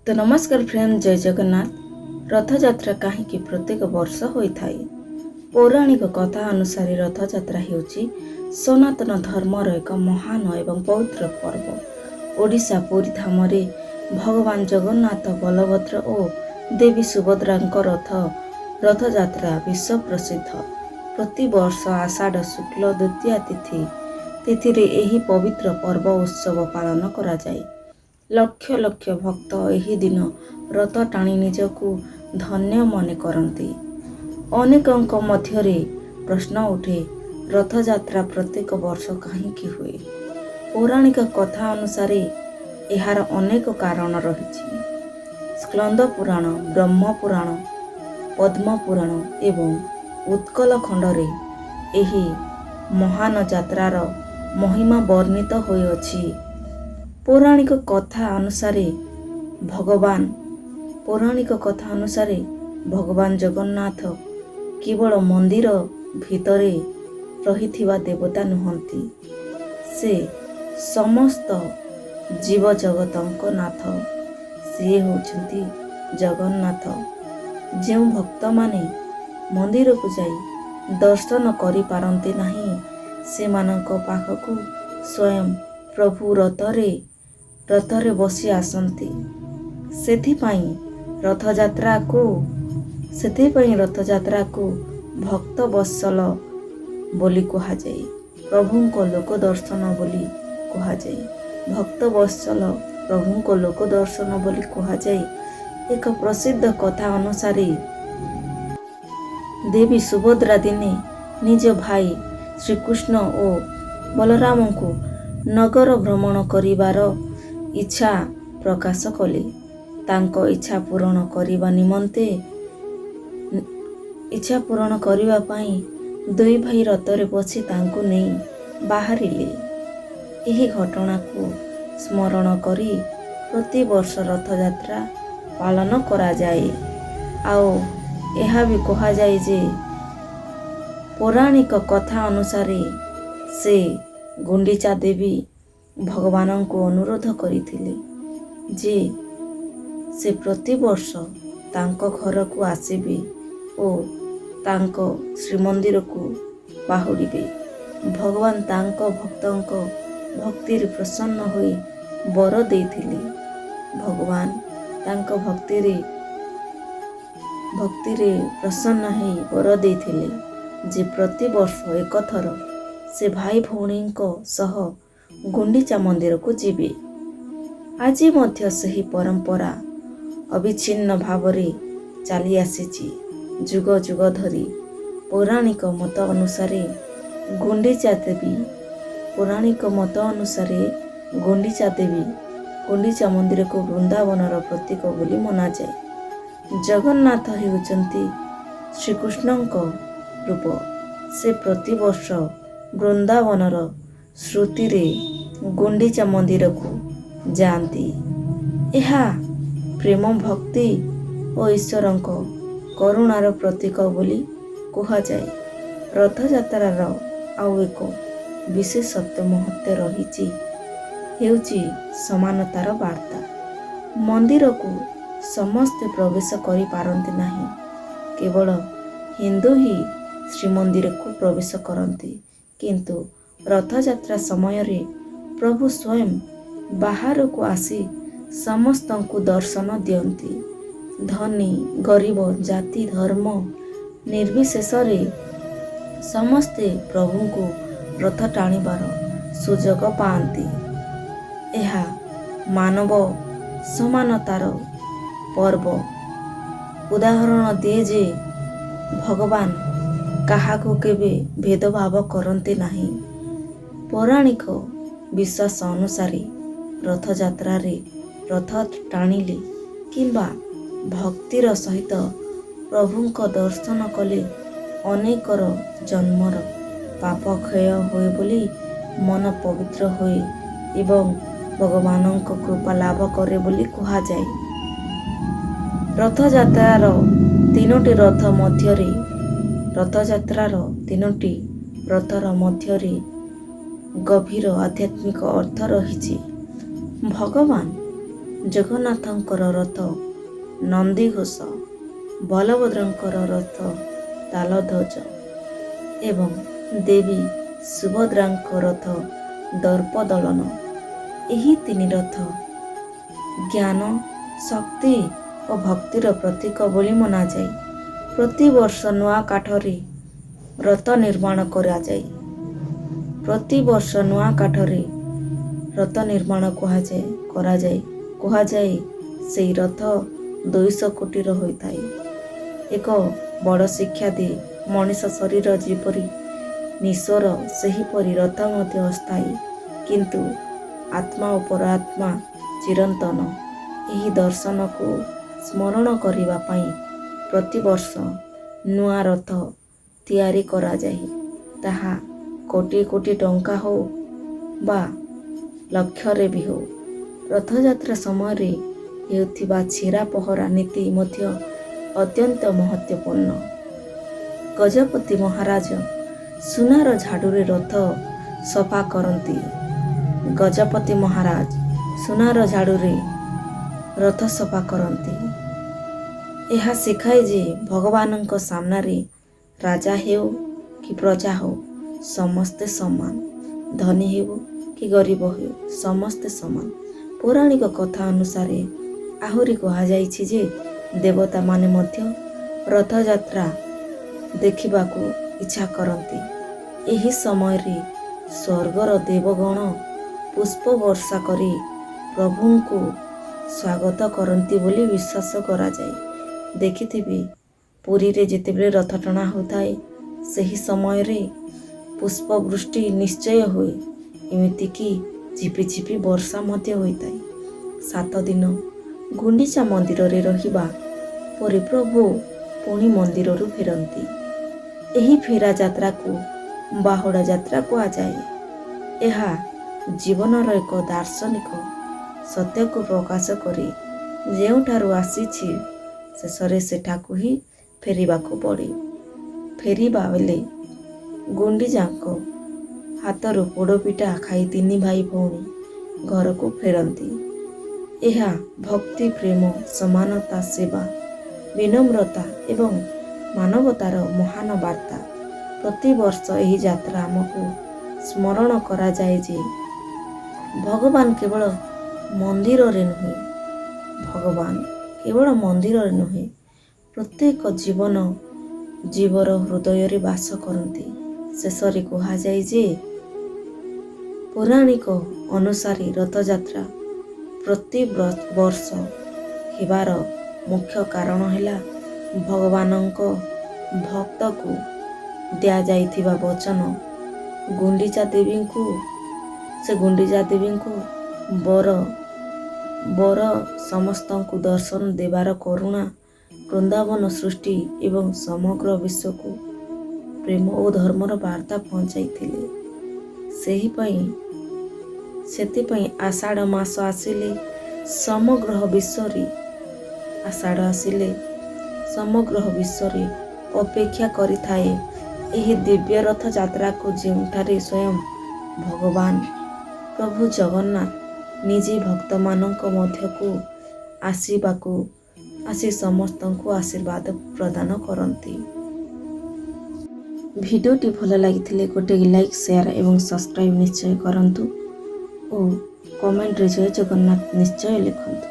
तो नमस्कार फ्रेंड, जय जगन्नाथ। रथयात्रा कहीं प्रत्येक वर्ष होता है। पौराणिक कथा अनुसार रथयात्रा ହେଉଛି सनातन धर्मर एक महान एवं पवित्र पर्व। ओडिशा पुरी धामरे भगवान जगन्नाथ, बलभद्र और देवी सुभद्रांक रथयात्रा विश्व प्रसिद्ध। प्रति वर्ष आषाढ़ शुक्ल द्वितीया तिथि यही पवित्र पर्व उत्सव पालन कराଯାଏ। लक्ष लक्ष भक्त ଏହି ଦିନ ରଥ ଟାଣି ନିଜକୁ ଧନ୍ୟ ମନେ କରନ୍ତି। ଅନେକଙ୍କ ମଧ୍ୟରେ ପ୍ରଶ୍ନ ଉଠେ, ରଥଯାତ୍ରା ପ୍ରତ୍ୟେକ ବର୍ଷ କାହିଁକି ହୁଏ? ପୌରାଣିକ କଥା ଅନୁସାରେ ଏହାର ଅନେକ କାରଣ ରହିଛି। ସ୍କନ୍ଦ ପୁରାଣ, ବ୍ରହ୍ମ ପୁରାଣ, ପଦ୍ମ ପୁରାଣ ଏବଂ ଉତ୍କଳ ଖଣ୍ଡରେ ଏହି ମହାନ ଯାତ୍ରାର ମହିମା ବର୍ଣ୍ଣିତ ହୋଇଅଛି। ପୌରାଣିକ କଥା ଅନୁସାରେ ଭଗବାନ ଜଗନ୍ନାଥ କେବଳ ମନ୍ଦିର ଭିତରେ ରହିଥିବା ଦେବତା ନୁହନ୍ତି, ସେ ସମସ୍ତ ଜୀବଜଗତଙ୍କ ନାଥ। ସିଏ ହେଉଛନ୍ତି ଜଗନ୍ନାଥ। ଯେଉଁ ଭକ୍ତମାନେ ମନ୍ଦିରକୁ ଯାଇ ଦର୍ଶନ କରିପାରନ୍ତି ନାହିଁ, ସେମାନଙ୍କ ପାଖକୁ ସ୍ୱୟଂ ପ୍ରଭୁ ରଥରେ ବସି ଆସନ୍ତି। ସେଥିପାଇଁ ରଥଯାତ୍ରାକୁ ଭକ୍ତ ବତ୍ସଳ ବୋଲି କୁହାଯାଏ। ପ୍ରଭୁଙ୍କ ଲୋକ ଦର୍ଶନ ବୋଲି କୁହାଯାଏ। ଭକ୍ତ ବତ୍ସଳ ପ୍ରଭୁଙ୍କ ଲୋକ ଦର୍ଶନ ବୋଲି କୁହାଯାଏ। ଏକ ପ୍ରସିଦ୍ଧ କଥା ଅନୁସାରେ ଦେବୀ ସୁଭଦ୍ରା ଦିନେ ନିଜ ଭାଇ ଶ୍ରୀକୃଷ୍ଣ ଓ ବଳରାମଙ୍କୁ ନଗର ଭ୍ରମଣ କରିବାର ଇଚ୍ଛା ପ୍ରକାଶ କଲେ। ତାଙ୍କ ଇଚ୍ଛା ପୂରଣ କରିବା ପାଇଁ ଦୁଇ ଭାଇ ରଥରେ ବସି ତାଙ୍କୁ ନେଇ ବାହାରିଲେ। ଏହି ଘଟଣାକୁ ସ୍ମରଣ କରି ପ୍ରତିବର୍ଷ ରଥଯାତ୍ରା ପାଳନ କରାଯାଏ। ଆଉ ଏହା ବି କୁହାଯାଏ ଯେ ପୌରାଣିକ କଥା ଅନୁସାରେ ସେ ଗୁଣ୍ଡିଚା ଦେବୀ ଭଗବାନଙ୍କୁ ଅନୁରୋଧ କରିଥିଲେ ଯେ ସେ ପ୍ରତିବର୍ଷ ତାଙ୍କ ଘରକୁ ଆସିବେ ଓ ତାଙ୍କ ଶ୍ରୀମନ୍ଦିରକୁ ବାହୁଡ଼ିବେ। ଭଗବାନ ତାଙ୍କ ଭକ୍ତଙ୍କ ଭକ୍ତିରେ ପ୍ରସନ୍ନ ହୋଇ ବର ଦେଇଥିଲେ। ଭଗବାନ ତାଙ୍କ ଭକ୍ତିରେ ପ୍ରସନ୍ନ ହୋଇ ବର ଦେଇଥିଲେ ଯେ ପ୍ରତିବର୍ଷ ଏକଥର ସେ ଭାଇ ଭଉଣୀଙ୍କ ସହ ଗୁଣ୍ଡିଚା ମନ୍ଦିରକୁ ଯିବେ। ଆଜି ମଧ୍ୟ ସେହି ପରମ୍ପରା ଅବିଚ୍ଛିନ୍ନ ଭାବରେ ଚାଲି ଆସିଛି। ଯୁଗ ଯୁଗ ଧରି ପୌରାଣିକ ମତ ଅନୁସାରେ ଗୁଣ୍ଡିଚା ଦେବୀ ଗୁଣ୍ଡିଚା ମନ୍ଦିରକୁ ବୃନ୍ଦାବନର ପ୍ରତୀକ ବୋଲି ମନାଯାଏ। ଜଗନ୍ନାଥ ହେଉଛନ୍ତି ଶ୍ରୀକୃଷ୍ଣଙ୍କ ରୂପ। ସେ ପ୍ରତିବର୍ଷ ବୃନ୍ଦାବନର ସ୍ମୃତିରେ ଗୁଣ୍ଡିଚା ମନ୍ଦିରକୁ ଯାଆନ୍ତି। ଏହା ପ୍ରେମ, ଭକ୍ତି ଓ ଈଶ୍ୱରଙ୍କ କରୁଣାର ପ୍ରତୀକ ବୋଲି କୁହାଯାଏ। ରଥଯାତ୍ରାର ଆଉ ଏକ ବିଶେଷତ୍ୱ ମହତ୍ତ୍ୱ ରହିଛି, ହେଉଛି ସମାନତାର ବାର୍ତ୍ତା। ମନ୍ଦିରକୁ ସମସ୍ତେ ପ୍ରବେଶ କରିପାରନ୍ତି ନାହିଁ। କେବଳ ହିନ୍ଦୁ ହିଁ ଶ୍ରୀମନ୍ଦିରକୁ ପ୍ରବେଶ କରନ୍ତି। କିନ୍ତୁ ରଥଯାତ୍ରା ସମୟରେ ପ୍ରଭୁ ସ୍ୱୟଂ ବାହାରକୁ ଆସି ସମସ୍ତଙ୍କୁ ଦର୍ଶନ ଦିଅନ୍ତି। ଧନୀ ଗରିବ, ଜାତି ଧର୍ମ ନିର୍ବିଶେଷରେ ସମସ୍ତେ ପ୍ରଭୁଙ୍କୁ ରଥ ଟାଣିବାର ସୁଯୋଗ ପାଆନ୍ତି। ଏହା ମାନବ ସମାନତାର ପର୍ବ। ଉଦାହରଣ ଦିଏ ଯେ ଭଗବାନ କାହାକୁ କେବେ ଭେଦଭାବ କରନ୍ତି ନାହିଁ। ପୌରାଣିକ ବିଶ୍ୱାସ ଅନୁସାରେ ରଥଯାତ୍ରାରେ ରଥ ଟାଣିଲେ କିମ୍ବା ଭକ୍ତିର ସହିତ ପ୍ରଭୁଙ୍କ ଦର୍ଶନ କଲେ ଅନେକର ଜନ୍ମର ପାପ କ୍ଷୟ ହୁଏ ବୋଲି ମନ ପବିତ୍ର ହୁଏ ଏବଂ ଭଗବାନଙ୍କ କୃପା ଲାଭ କରେ ବୋଲି କୁହାଯାଏ। ରଥଯାତ୍ରାର ତିନୋଟି ରଥର ମଧ୍ୟରେ ଗଭୀର ଆଧ୍ୟାତ୍ମିକ ଅର୍ଥ ରହିଛି। ଭଗବାନ ଜଗନ୍ନାଥଙ୍କର ରଥ ନନ୍ଦିଘୋଷ, ବଳଭଦ୍ରଙ୍କର ରଥ ତାଳଧ୍ୱଜ ଏବଂ ଦେବୀ ସୁଭଦ୍ରାଙ୍କ ରଥ ଦର୍ପଦଳନ। ଏହି ତିନି ରଥ ଜ୍ଞାନ, ଶକ୍ତି ଓ ଭକ୍ତିର ପ୍ରତୀକ ବୋଲି ମନାଯାଏ। ପ୍ରତିବର୍ଷ ନୂଆ କାଠରେ ରଥ ନିର୍ମାଣ କରାଯାଏ। ପ୍ରତିବର୍ଷ ନୂଆ କାଠରେ ରଥ ନିର୍ମାଣ କୁହାଯାଏ ସେହି ରଥ 200 କୋଟିର ହୋଇଥାଏ। ଏକ ବଡ଼ ଶିକ୍ଷା ଦିଏ, ମଣିଷ ଶରୀର ଯେପରି ନିଶ୍ୱର ସେହିପରି ରଥ ମଧ୍ୟ ଅସ୍ଥାୟୀ, କିନ୍ତୁ ଆତ୍ମା ଓ ପରଆତ୍ମା ଚିରନ୍ତନ। ଏହି ଦର୍ଶନକୁ ସ୍ମରଣ କରିବା ପାଇଁ ପ୍ରତିବର୍ଷ ନୂଆ ରଥ ତିଆରି କରାଯାଏ। ତାହା କୋଟି କୋଟି ଟଙ୍କା ହେଉ ବା ଲକ୍ଷରେ ବି ହେଉ। ରଥଯାତ୍ରା ସମୟରେ ହେଉଥିବା ଛେରା ପହଁରା ନୀତି ମଧ୍ୟ ଅତ୍ୟନ୍ତ ମହତ୍ତ୍ୱପୂର୍ଣ୍ଣ। ଗଜପତି ମହାରାଜ ସୁନାର ଝାଡ଼ୁରେ ରଥ ସଫା କରନ୍ତି। ଗଜପତି ମହାରାଜ ସୁନାର ଝାଡ଼ୁରେ ରଥ ସଫା କରନ୍ତି। ଏହା ଶିଖାଏ ଯେ ଭଗବାନଙ୍କ ସାମ୍ନାରେ ରାଜା ହେଉ କି ପ୍ରଜା ହେଉ ସମସ୍ତେ ସମାନ। ଧନୀ ହେଉ କି ଗରିବ ହେଉ ସମସ୍ତେ ସମାନ। ପୌରାଣିକ କଥା ଅନୁସାରେ ଆହୁରି କୁହାଯାଇଛି ଯେ ଦେବତାମାନେ ମଧ୍ୟ ରଥଯାତ୍ରା ଦେଖିବାକୁ ଇଚ୍ଛା କରନ୍ତି। ଏହି ସମୟରେ ସ୍ୱର୍ଗର ଦେବଗଣ ପୁଷ୍ପ ବର୍ଷା କରି ପ୍ରଭୁଙ୍କୁ ସ୍ୱାଗତ କରନ୍ତି ବୋଲି ବିଶ୍ୱାସ କରାଯାଏ। ଦେଖିଥିବେ, ପୁରୀରେ ଯେତେବେଳେ ରଥ ଟଣା ହେଉଥାଏ ସେହି ସମୟରେ ପୁଷ୍ପବୃଷ୍ଟି ନିଶ୍ଚୟ ହୁଏ। ଏମିତିକି ଝିପିଝିପି ବର୍ଷା ମଧ୍ୟ ହୋଇଥାଏ। 7 ଦିନ ଗୁଣ୍ଡିଚା ମନ୍ଦିରରେ ରହିବା ପରେ ପ୍ରଭୁ ପୁଣି ମନ୍ଦିରରୁ ଫେରନ୍ତି। ଏହି ଫେରା ଯାତ୍ରାକୁ ବାହୁଡ଼ା ଯାତ୍ରା କୁହାଯାଏ। ଏହା ଜୀବନର ଏକ ଦାର୍ଶନିକ ସତ୍ୟକୁ ପ୍ରକାଶ କରେ। ଯେଉଁଠାରୁ ଆସିଛି ଶେଷରେ ସେଠାକୁ ହିଁ ଫେରିବାକୁ ପଡ଼େ। ଫେରିବା ବେଳେ ଗୁଣ୍ଡିଚାଙ୍କ ହାତରୁ ପୋଡ଼ପିଠା ଖାଇ 3 ଭାଇ ଭଉଣୀ ଘରକୁ ଫେରନ୍ତି। ଏହା ଭକ୍ତି, ପ୍ରେମ, ସମାନତା, ସେବା, ବିନମ୍ରତା ଏବଂ ମାନବତାର ମହାନ ବାର୍ତ୍ତା। ପ୍ରତିବର୍ଷ ଏହି ଯାତ୍ରା ଆମକୁ ସ୍ମରଣ କରାଯାଏ ଯେ ଭଗବାନ କେବଳ ମନ୍ଦିରରେ ନୁହେଁ, ପ୍ରତ୍ୟେକ ଜୀବର ହୃଦୟରେ ବାସ କରନ୍ତି। ଶେଷରେ କୁହାଯାଏ ଯେ ପୌରାଣିକ ଅନୁସାରେ ରଥଯାତ୍ରା ପ୍ରତିବର୍ଷ ହେବାର ମୁଖ୍ୟ କାରଣ ହେଲା ଭଗବାନଙ୍କ ଭକ୍ତକୁ ଦିଆଯାଇଥିବା ବଚନ। ଗୁଣ୍ଡିଚା ଦେବୀଙ୍କୁ ବର ସମସ୍ତଙ୍କୁ ଦର୍ଶନ ଦେବାର କରୁଣା, ବୃନ୍ଦାବନ ସୃଷ୍ଟି ଏବଂ ସମଗ୍ର ବିଶ୍ୱକୁ ପ୍ରେମ ଓ ଧର୍ମର ବାର୍ତ୍ତା ପହଞ୍ଚାଇଥିଲେ। ସେଥିପାଇଁ ଆଷାଢ଼ ମାସ ଆସିଲେ ସମଗ୍ର ବିଶ୍ୱରେ ଅପେକ୍ଷା କରିଥାଏ ଏହି ଦିବ୍ୟ ରଥଯାତ୍ରାକୁ, ଯେଉଁଠାରେ ସ୍ୱୟଂ ଭଗବାନ ପ୍ରଭୁ ଜଗନ୍ନାଥ ନିଜେ ଭକ୍ତମାନଙ୍କ ମଧ୍ୟକୁ ଆସି ସମସ୍ତଙ୍କୁ ଆଶୀର୍ବାଦ ପ୍ରଦାନ କରନ୍ତି। ଭିଡ଼ିଓଟି ଭଲ ଲାଗିଥିଲେ ଗୋଟେ ଲାଇକ୍, ସେୟାର ଏବଂ ସବସ୍କ୍ରାଇବ୍ ନିଶ୍ଚୟ କରନ୍ତୁ ଓ କମେଣ୍ଟରେ ଜୟ ଜଗନ୍ନାଥ ନିଶ୍ଚୟ ଲେଖନ୍ତୁ।